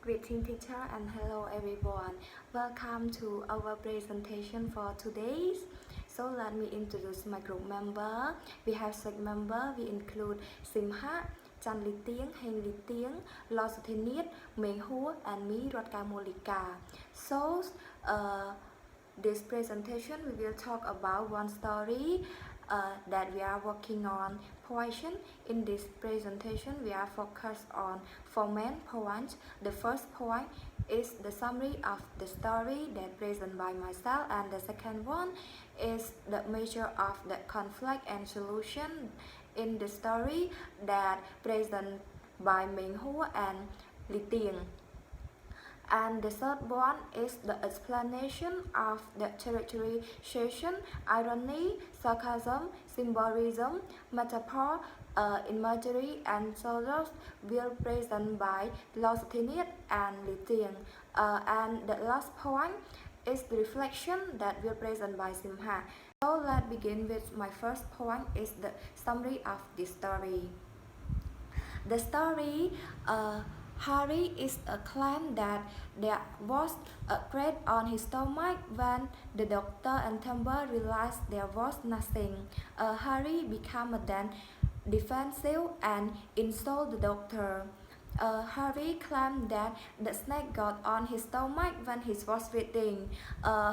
Greeting teacher and hello everyone. Welcome to our presentation for today. So let me introduce my group member. We have 6 members. We include Simha, Chan Ly Tieng, Heng Ly Tieng, Lo Suthiniet, Meng Hua and me, Rotka Molika. So this presentation we will talk about one story that we are working on poison. In this presentation we are focused on 4 main points. The first point is the summary of the story that presented by myself, and the second one is the measure of the conflict and solution in the story that presented by Meng Hua and Ly Tieng. And the third one is the explanation of the characterization, irony, sarcasm, symbolism, metaphor, imagery, and so will present by Lo Suthiniet and Ly Tieng. And the last point is the reflection that will present by Simha. So let's begin with my first point is the summary of the story. The story Harry is a claim that there was a crate on his stomach. When the doctor and Timber realized there was nothing, Harry became then defensive and insulted the doctor. Harry claimed that the snake got on his stomach when he was breathing.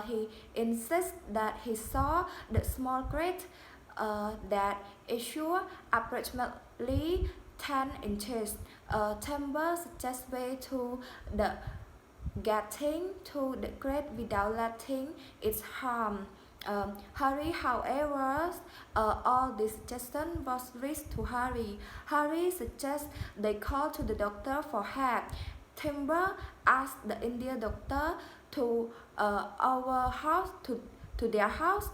He insists that he saw the small crate that issued approximately 10 inches. Timber suggests way to the getting to the crate without letting it harm. Harry, however, all this suggestion was raised to Harry. Harry suggests they call to the doctor for help. Timber asked the Indian doctor to our house to their house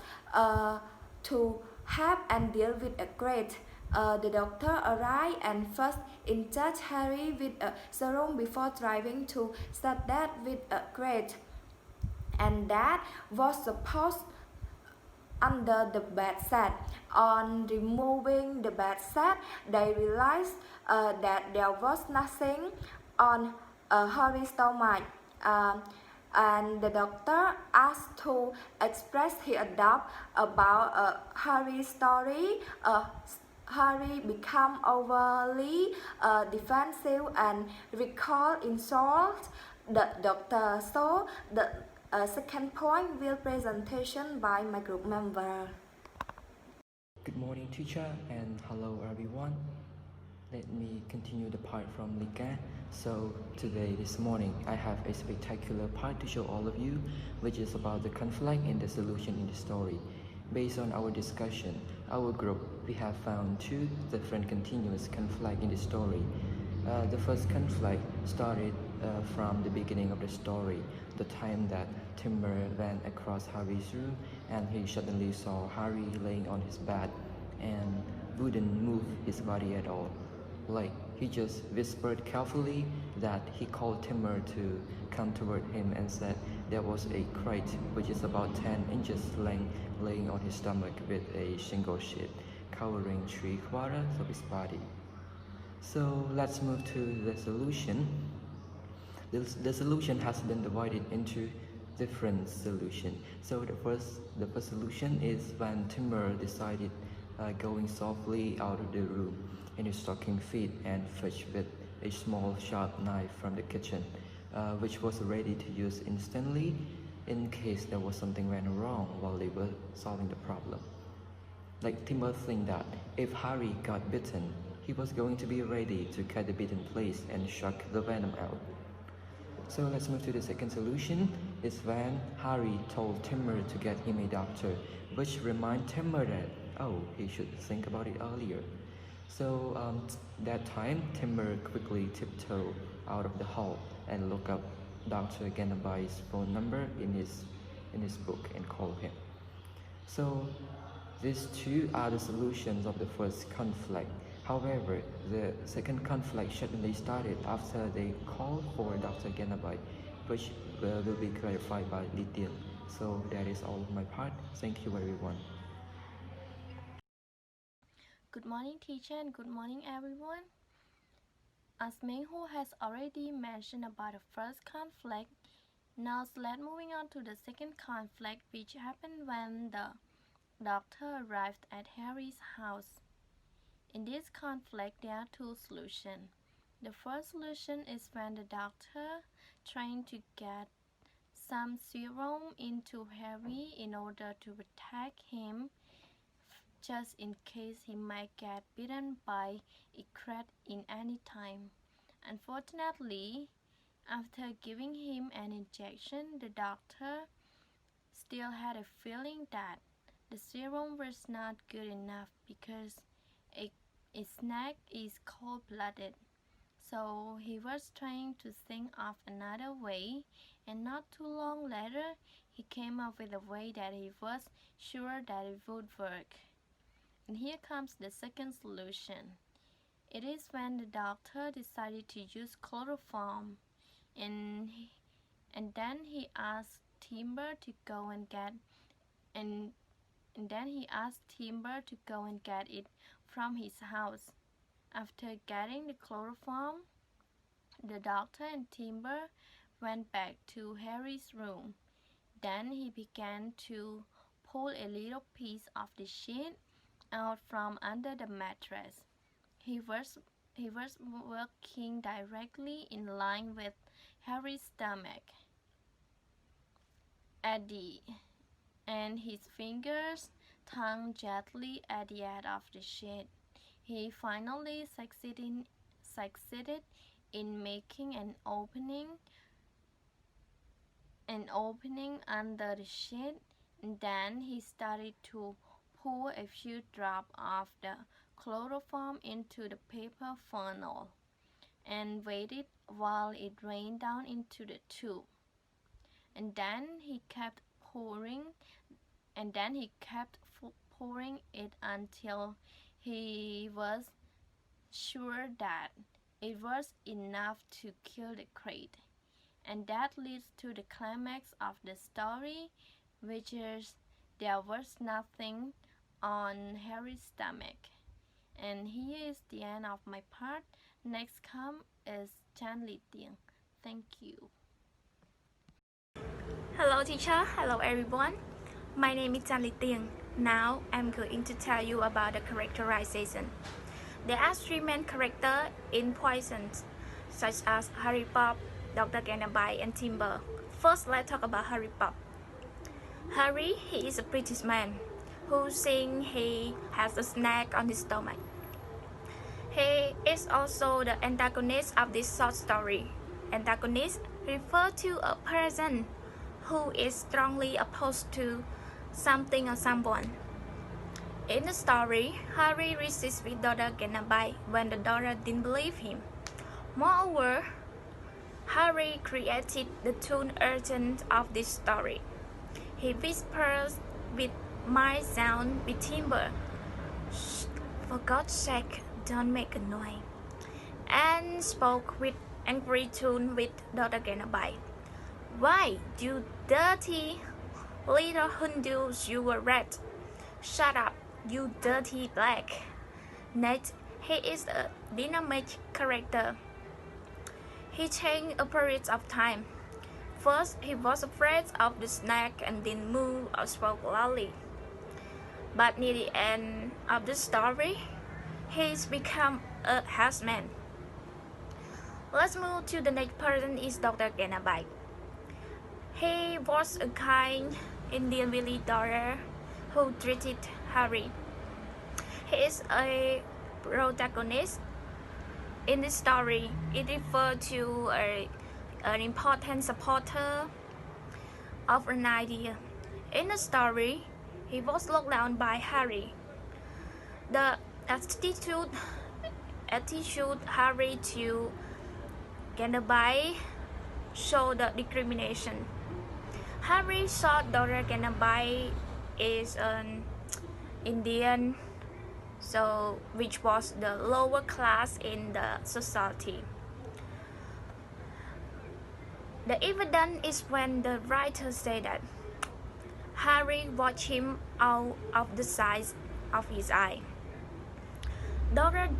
to help and deal with a crate. The doctor arrived and first injected Harry with a serum before driving to set that with a crate, and that was supposed under the bed set. On removing the bed set, they realized that there was nothing on Harry's stomach. And the doctor asked to express his doubt about Harry's story. Harry became overly defensive and recalled insult the doctor. So the second point will presentation by my group member. Good morning teacher and hello everyone. Let me continue the part from Lika. So today, this morning, I have a spectacular part to show all of you, which is about the conflict and the solution in the story. Based on our discussion, our group, we have found 2 different continuous conflicts in the story. The first conflict started from the beginning of the story, the time that Timber went across Harry's room and he suddenly saw Harry laying on his bed and wouldn't move his body at all. Like, he just whispered carefully that he called Timber to come toward him and said there was a crate which is about 10 inches length laying on his stomach with a shingle sheet covering 3/4 of his body. So let's move to the solution. The solution has been divided into different solutions. So the first solution is when Timber decided going softly out of the room in his stocking feet and fetched with a small sharp knife from the kitchen, which was ready to use instantly in case there was something went wrong while they were solving the problem. Like, Timber think that if Harry got bitten, he was going to be ready to cut the bitten place and suck the venom out. So let's move to the second solution. Is when Harry told Timber to get him a doctor, which remind Timber that, oh, he should think about it earlier. So that time, Timber quickly tiptoed out of the hall and looked up Dr. Ganabai's phone number in his book and called him. So these 2 are the solutions of the first conflict. However, the second conflict suddenly started after they called for Dr. Ganabai, which will be clarified by Ly Tieng. So that is all of my part. Thank you everyone. Good morning teacher and good morning everyone. As Menghu has already mentioned about the first conflict, now let's moving on to the second conflict, which happened when the doctor arrived at Harry's house. In this conflict, there are two solutions. The first solution is when the doctor trying to get some serum into Harry in order to protect him, just in case he might get bitten by a rat in any time. Unfortunately, after giving him an injection, the doctor still had a feeling that the serum was not good enough because a snake is cold-blooded. So he was trying to think of another way, and not too long later, he came up with a way that he was sure that it would work. And here comes the second solution. It is when the doctor decided to use chloroform, and then he asked Timber to go and get it from his house. After getting the chloroform, the doctor and Timber went back to Harry's room. Then he began to pull a little piece of the sheet out from under the mattress. He was working directly in line with Harry's stomach, and his fingers tugged gently at the edge of the sheet. He finally succeeded in making an opening under the sheet, and then he started to pour a few drops of the chloroform into the paper funnel and waited while it rained down into the tube. And then he kept pouring it until he was sure that it was enough to kill the rat. And that leads to the climax of the story, which is there was nothing on Harry's stomach. And here is the end of my part. Next come is Chan Li Tieng. Thank you. Hello teacher, hello everyone. My name is Chan Li Tieng. Now I'm going to tell you about the characterization. There are three main characters in Poison, such as Harry Potter, Dr. Ganabai, and Timber. First, let's talk about Harry Potter. Harry, he is a British man who thinks he has a snake on his stomach. He is also the antagonist of this short story. Antagonist refers to a person who is strongly opposed to something or someone. In the story, Harry resists with Dr. Ganabai when the daughter didn't believe him. Moreover, Harry created the tone urgent of this story. He whispers with mild sound with Timber, "Shh, for God's sake, don't make a noise," and spoke with angry tone with Dr. Ganabai. "Why, you dirty little Hindu, you a rat! Shut up, you dirty black!" Next, he is a dynamic character. He changed a period of time. First, he was afraid of the snake and didn't move or spoke loudly. But near the end of the story, he's become a houseman. Let's move to the next person is Dr. Ganabai. He was a kind Indian village doctor who treated Harry. He is a protagonist in the story. It refers to an important supporter of an idea. In the story, he was looked down by Harry. The attitude Harry to Ganabai showed the discrimination. Harry thought Dr. Ganabai is an Indian, which was the lower class in the society. The evidence is when the writer said that Harry watched him out of the side of his eye. Dr.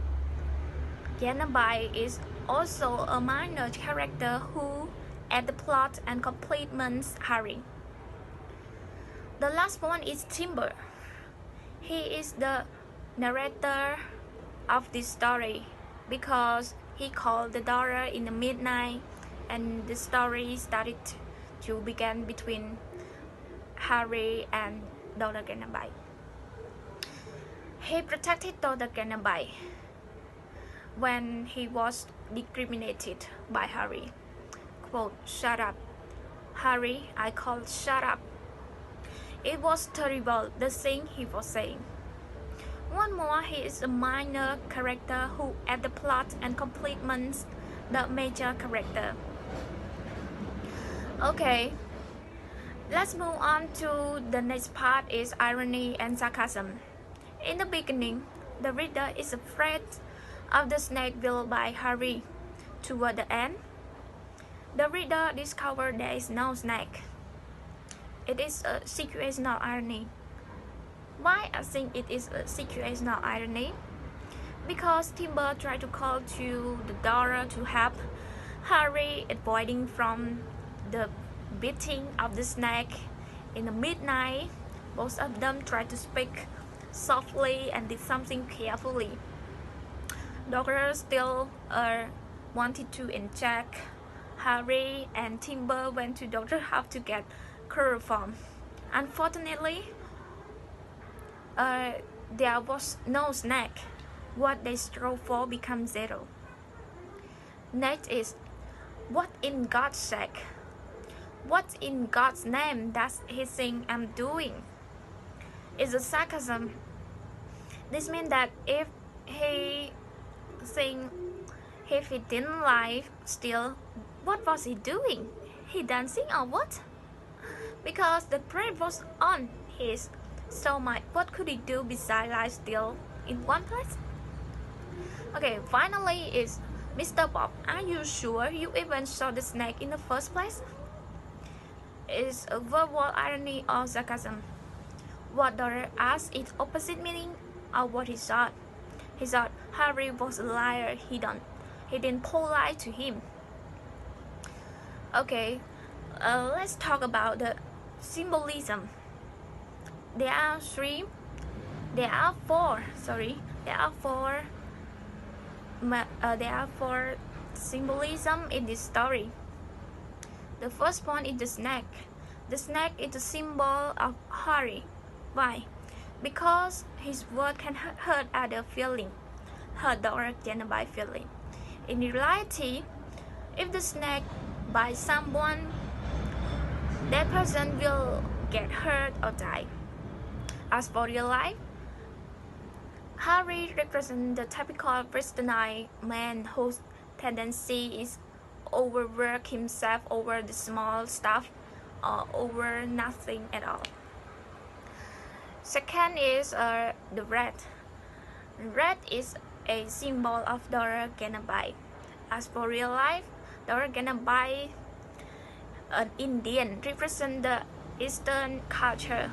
Ganabai is also a minor character who adds the plot and complements Harry. The last one is Timber. He is the narrator of this story because he called the daughter in the midnight and the story started to begin between Harry and Dr. Ganabai. He protected Dr. Ganabai when he was discriminated by Harry. Quote, "Shut up. Harry, I called shut up." It was terrible, the thing he was saying. One more, he is a minor character who adds the plot and complements the major character. Okay, let's move on to the next part is irony and sarcasm. In the beginning, the reader is afraid of the snake built by Harry. Toward the end, the reader discovers there is no snake. It is a situational irony. Why I think it is a situational irony? Because Timber tried to call to the daughter to help Harry avoiding from the beating of the snake in the midnight. Both of them tried to speak softly and did something carefully. Doctor still wanted to inject Harry, and Timber went to Doctor House to get chloroform. Unfortunately, there was no snake. What they strove for becomes zero. Next is, what in God's sake? What in God's name does he think I'm doing? It's a sarcasm. This means that if he didn't lie still, what was he doing? He dancing or what? Because the bread was on his stomach, what could he do besides lie still in one place? Okay, finally is Mr. Bob. Are you sure you even saw the snake in the first place? Is a verbal irony or sarcasm. What Doctor asked is opposite meaning of what he thought. He thought Harry was a liar. He didn't lie to him. Okay, let's talk about the symbolism. There are four symbolism in this story. The first one is the snake. The snake is a symbol of Harry. Why? Because his word can hurt other feeling, hurt Dr. Ganabai feeling. In reality, if the snake bites someone, that person will get hurt or die. As for real life, Harry represents the typical Christianite man whose tendency is overwork himself over the small stuff or over nothing at all. Second is the red. Red is a symbol of Dr. Ganabai. As for real life, Dr. Ganabai, an Indian, represents the Eastern culture,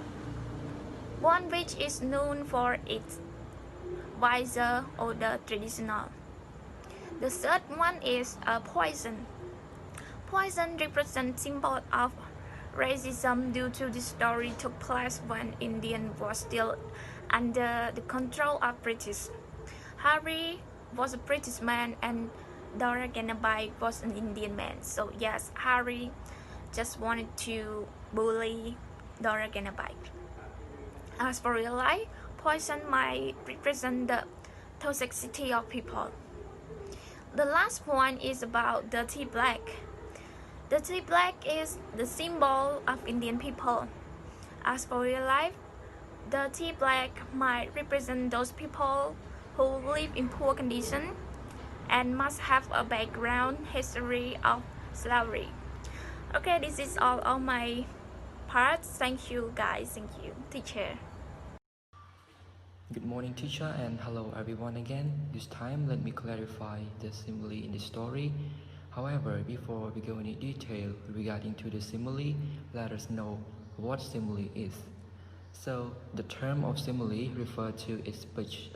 one which is known for its wiser, older traditional. The third one is poison. Poison represents symbol of racism due to the story took place when Indian was still under the control of British. Harry was a British man and Dr. Ganabai was an Indian man. So yes, Harry just wanted to bully Dr. Ganabai. As for real life, poison might represent the toxicity of people. The last point is about dirty black. Dirty black is the symbol of Indian people. As for real life, dirty black might represent those people who live in poor condition and must have a background history of slavery. Okay, this is all of my parts. Thank you guys. Thank you, teacher. Good morning, teacher, and hello everyone again. This time, let me clarify the simile in the story. However, before we go into detail regarding to the simile, let us know what simile is. So the term of simile refer to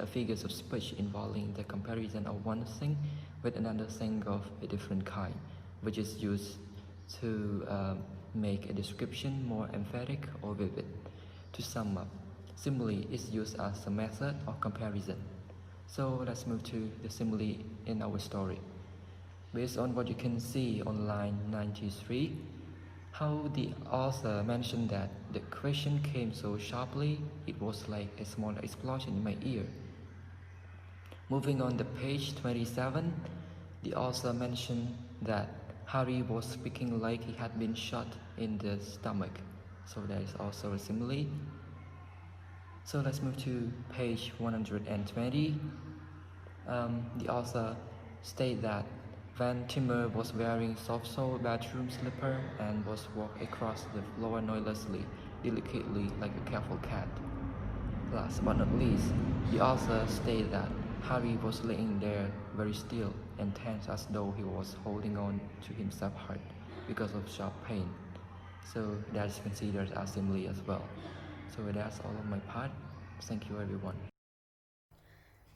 figures of speech involving the comparison of one thing with another thing of a different kind, which is used to make a description more emphatic or vivid. To sum up, simile is used as a method of comparison. So let's move to the simile in our story. Based on what you can see on line 93, how the author mentioned that the question came so sharply, it was like a small explosion in my ear. Moving on to page 27, the author mentioned that Harry was speaking like he had been shot in the stomach. So that is also a simile. So let's move to page 120. The author stated that Van Timmer was wearing soft-soled bathroom slipper and was walked across the floor noiselessly, delicately like a careful cat. Last but not least, the author stated that Harry was laying there very still and tense as though he was holding on to himself hard because of sharp pain. So that is considered as simile as well. So that's all of my part. Thank you everyone.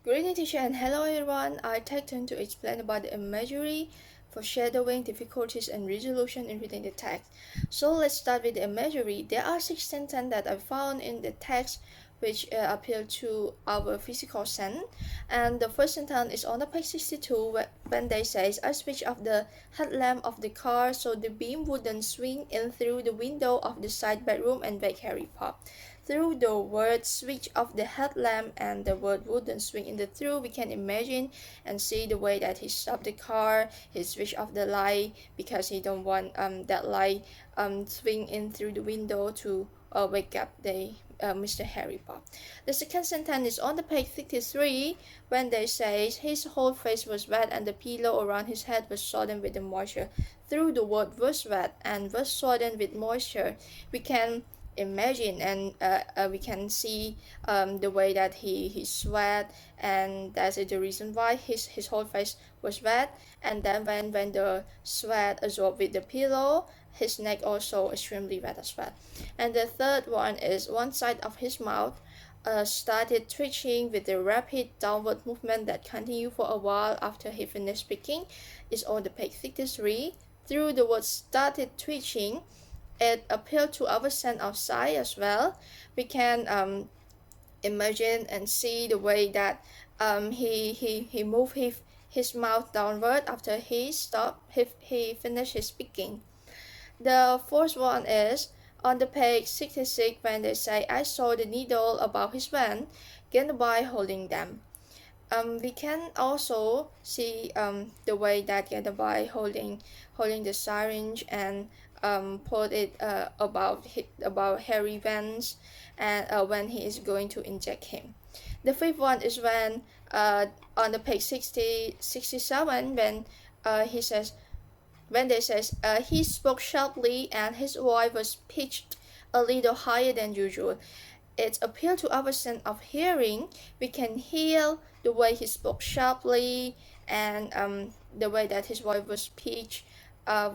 Good evening, teacher, and hello everyone. I take turn to explain about the imagery, foreshadowing, difficulties, and resolution in reading the text. So let's start with the imagery. There are 6 sentences that I found in the text which appeal to our physical sense. And the first sentence is on the page 62 when they say, I switch off the headlamp of the car so the beam wouldn't swing in through the window of the side bedroom and wake Harry Potter. Through the word switch off the headlamp and the word wouldn't swing in the through, we can imagine and see the way that he stopped the car, he switched off the light because he don't want that light swing in through the window to wake up Mr. Harry Potter. The second sentence is on the page 63 when they say his whole face was wet and the pillow around his head was sodden with the moisture. Through the word was wet and was sodden with moisture, we can imagine and we can see the way that he sweat, and that's the reason why his whole face was wet. And then when the sweat absorbed with the pillow, his neck also extremely wet as well. And the third one is one side of his mouth started twitching with a rapid downward movement that continued for a while after he finished speaking. Is on the page 63. Through the word started twitching, it appealed to our sense of sight as well. We can imagine and see the way that he moved his mouth downward after he finished his speaking. The fourth one is on the page 66 when they say, I saw the needle above his van, Gendabai holding them. We can also see the way that Gendabai holding the syringe and put it about Harry Vance and when he is going to inject him. The fifth one is when on the page 67 when he says, when they says he spoke sharply and his voice was pitched a little higher than usual. It appealed to our sense of hearing. We can hear the way he spoke sharply and the way that his voice was pitched a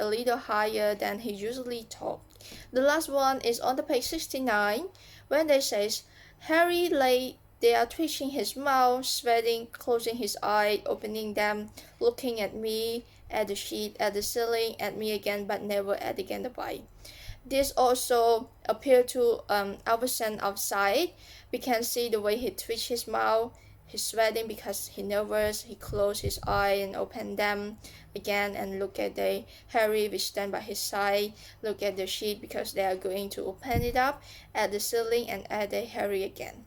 little higher than he usually talked. The last one is on the page 69 when they says Harry lay there twitching his mouth, sweating, closing his eyes, opening them, looking at me, at the sheet, at the ceiling, at me again, but never at the Gendabai. This also appeal to our sense of sight. We can see the way he twitched his mouth, he's sweating because he's nervous, he closed his eyes and opened them again and look at the Harry which stand by his side, look at the sheet because they are going to open it up, at the ceiling and at the Harry again.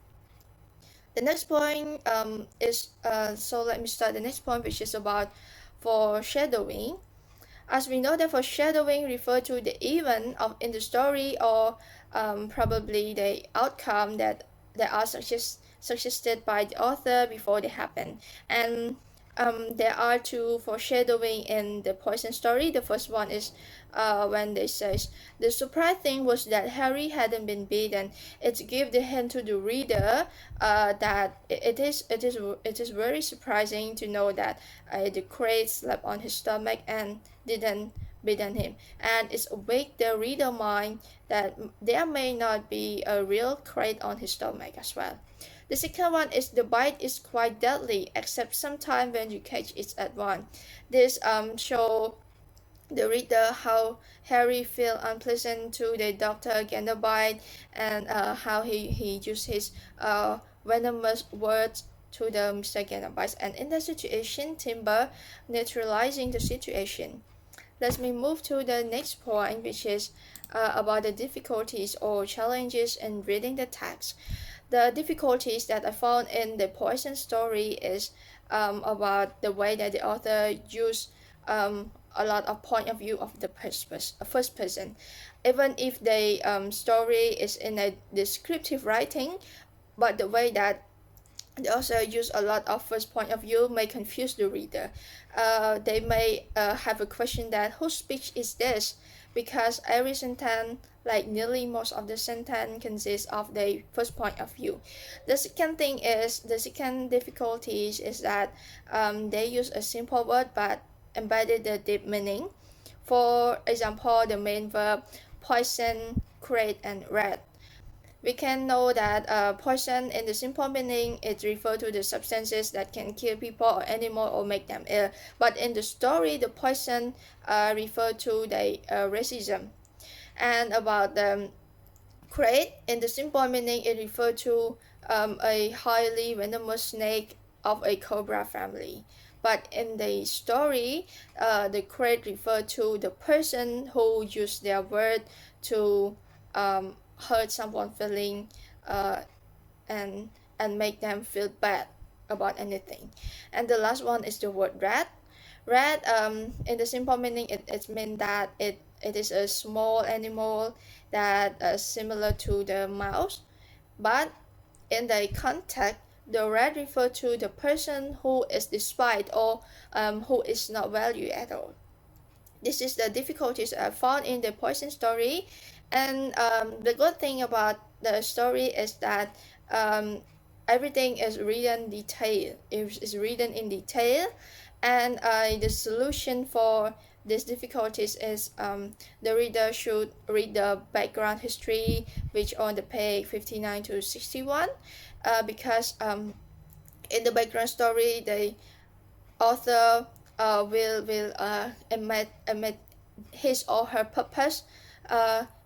The next point is, so let me start the next point, which is about foreshadowing. As we know that foreshadowing refers to the event in the story or probably the outcome that are suggested by the author before they happen. And there are 2 foreshadowing in the Poison story. The first one is when they says the surprise thing was that Harry hadn't been beaten. It gives the hint to the reader that it is very surprising to know that the crate slept on his stomach and didn't beaten him, and it's awake the reader mind that there may not be a real crate on his stomach as well. The second one is the bite is quite deadly, except sometimes when you catch it at once. This show the reader how Harry feel unpleasant to the Dr. Gandalf, and how he used his venomous words to the Mr. Gandalf, and in that situation Timber neutralizing the situation. Let me move to the next point, which is about the difficulties or challenges in reading the text. The difficulties that I found in the Poison story is about the way that the author used a lot of point of view of the first person. Even if the story is in a descriptive writing, but the way that they also use a lot of first point of view may confuse the reader. They may have a question that whose speech is this, because every sentence, like nearly most of the sentence, consists of the first point of view. The second difficulty is that they use a simple word but embedded the deep meaning. For example, the main verb poison, create, and red. We can know that poison in the simple meaning it refers to the substances that can kill people or animal or make them ill. But in the story, the poison refers to the racism. And about the create, in the simple meaning, it refers to a highly venomous snake of a cobra family. But in the story, the create refers to the person who used their word to hurt someone feeling and make them feel bad about anything. And the last one is the word rat. Rat, in the simple meaning, it means that it is a small animal that similar to the mouse, but in the context, the rat refers to the person who is despised or who is not valued at all. This is the difficulties I found in the poison story. And the good thing about the story is that everything is written in detail, and the solution for these difficulties is the reader should read the background history, which on the page 59 to 61, because in the background story the author will emit his or her purpose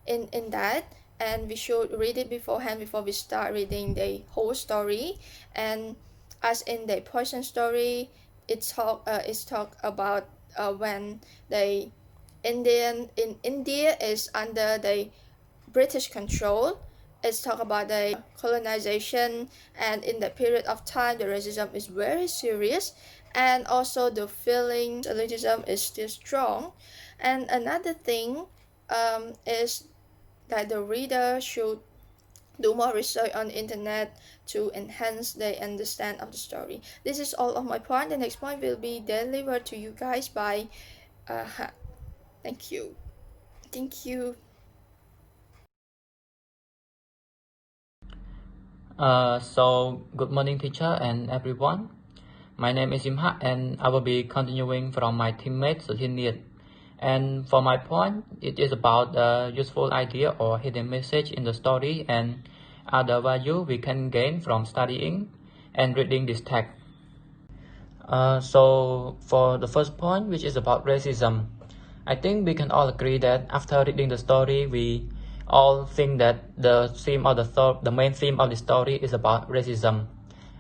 in that, and we should read it beforehand before we start reading the whole story. And as in the poison story, it's talk about when the India is under the British control. It's talk about the colonization, and in that period of time the racism is very serious, and also the feeling elitism is still strong. And another thing is that the reader should do more research on the internet to enhance the understanding of the story. This is all of my point. The next point will be delivered to you guys by thank you. So good morning, teacher and everyone. My name is Simha, and I will be continuing from my teammate Sutinian. And for my point, it is about the useful idea or hidden message in the story and other value we can gain from studying and reading this text. So for the first point, which is about racism, I think we can all agree that after reading the story, we all think that the theme of the main theme of the story is about racism,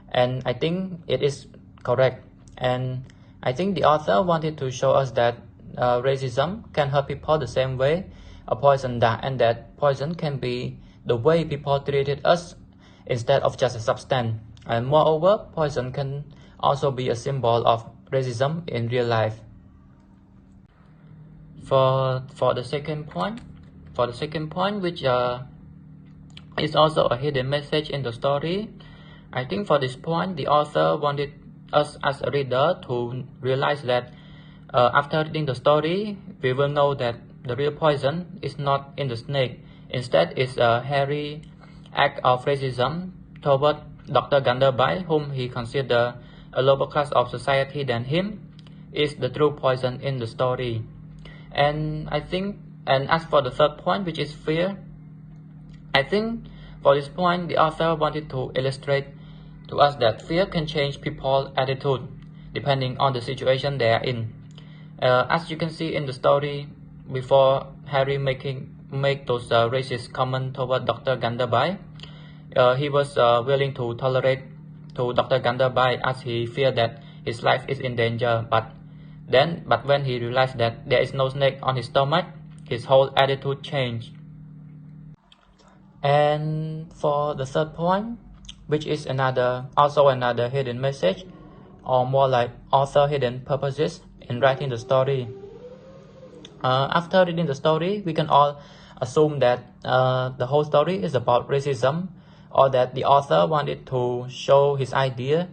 and I think it is correct. And I think the author wanted to show us that racism can hurt people the same way a poison does, and that poison can be the way people treated us instead of just a substance. And moreover, poison can also be a symbol of racism in real life. For the second point, which is also a hidden message in the story, I think for this point the author wanted us as a reader to realize that after reading the story, we will know that the real poison is not in the snake. Instead, it's a hairy act of racism toward Dr. Gandalf, whom he considered a lower class of society than him, is the true poison in the story. And as for the third point, which is fear, I think for this point the author wanted to illustrate to us that fear can change people's attitude depending on the situation they are in. As you can see in the story, before Harry make those racist comments toward Dr. Ganderby, he was willing to tolerate to Dr. Ganderby as he feared that his life is in danger. But when he realized that there is no snake on his stomach, his whole attitude changed. And for the third point, which is also another hidden message, or more like author hidden purposes in writing the story. After reading the story, we can all assume that the whole story is about racism, or that the author wanted to show his idea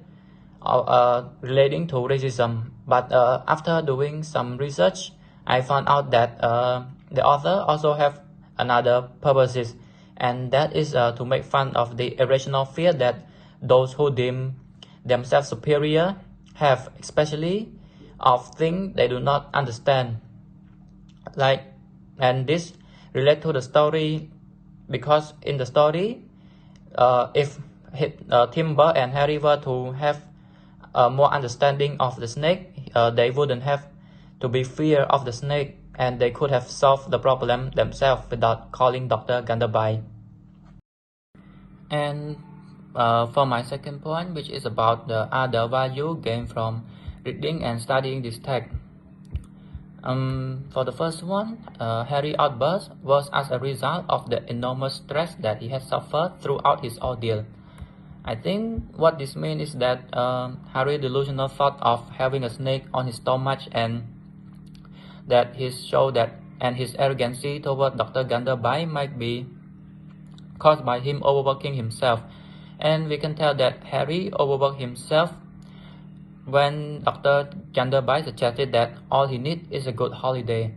relating to racism. But after doing some research, I found out that the author also have another purposes, and that is to make fun of the irrational fear that those who deem themselves superior have, especially of things they do not understand. And this relates to the story, because in the story, if Timber and Harry were to have more understanding of the snake, they wouldn't have to be fear of the snake, and they could have solved the problem themselves without calling Dr. Ganderby. And for my second point, which is about the other value gained from reading and studying this text. For the first one, Harry's outburst was as a result of the enormous stress that he had suffered throughout his ordeal. I think what this means is that Harry's delusional thought of having a snake on his stomach, and that his arrogancy toward Dr. Ganderby might be caused by him overworking himself. And we can tell that Harry overworked himself when Dr. Ganderby suggested that all he needs is a good holiday.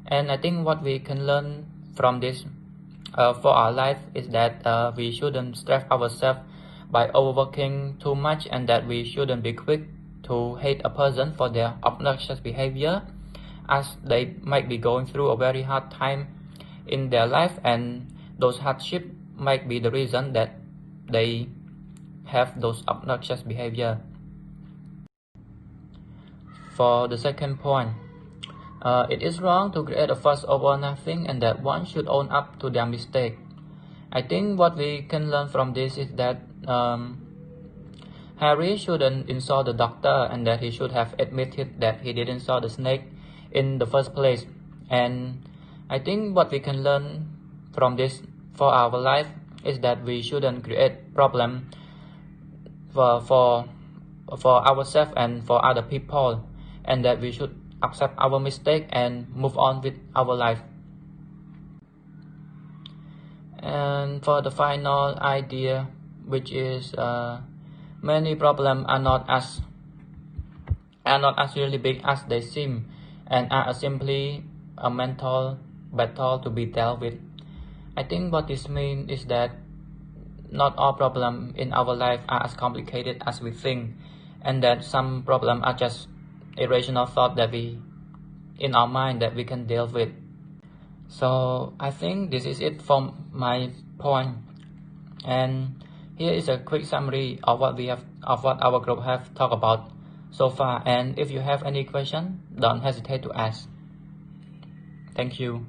And I think what we can learn from this for our life is that we shouldn't stress ourselves by overworking too much, and that we shouldn't be quick to hate a person for their obnoxious behavior, as they might be going through a very hard time in their life, and those hardships might be the reason that they have those obnoxious behavior. For the second point, it is wrong to create a fuss over nothing, and that one should own up to their mistake. I think what we can learn from this is that Harry shouldn't insult the doctor, and that he should have admitted that he didn't saw the snake in the first place. And I think what we can learn from this for our life is that we shouldn't create problem for ourselves and for other people, and that we should accept our mistake and move on with our life. And for the final idea, which is many problems are not as really big as they seem, and are simply a mental battle to be dealt with. I think what this means is that not all problems in our life are as complicated as we think, and that some problems are just irrational thought that in our mind that we can deal with. So I think this is it from my point, and here is a quick summary of what our group have talked about so far. And if you have any question, don't hesitate to ask. Thank you.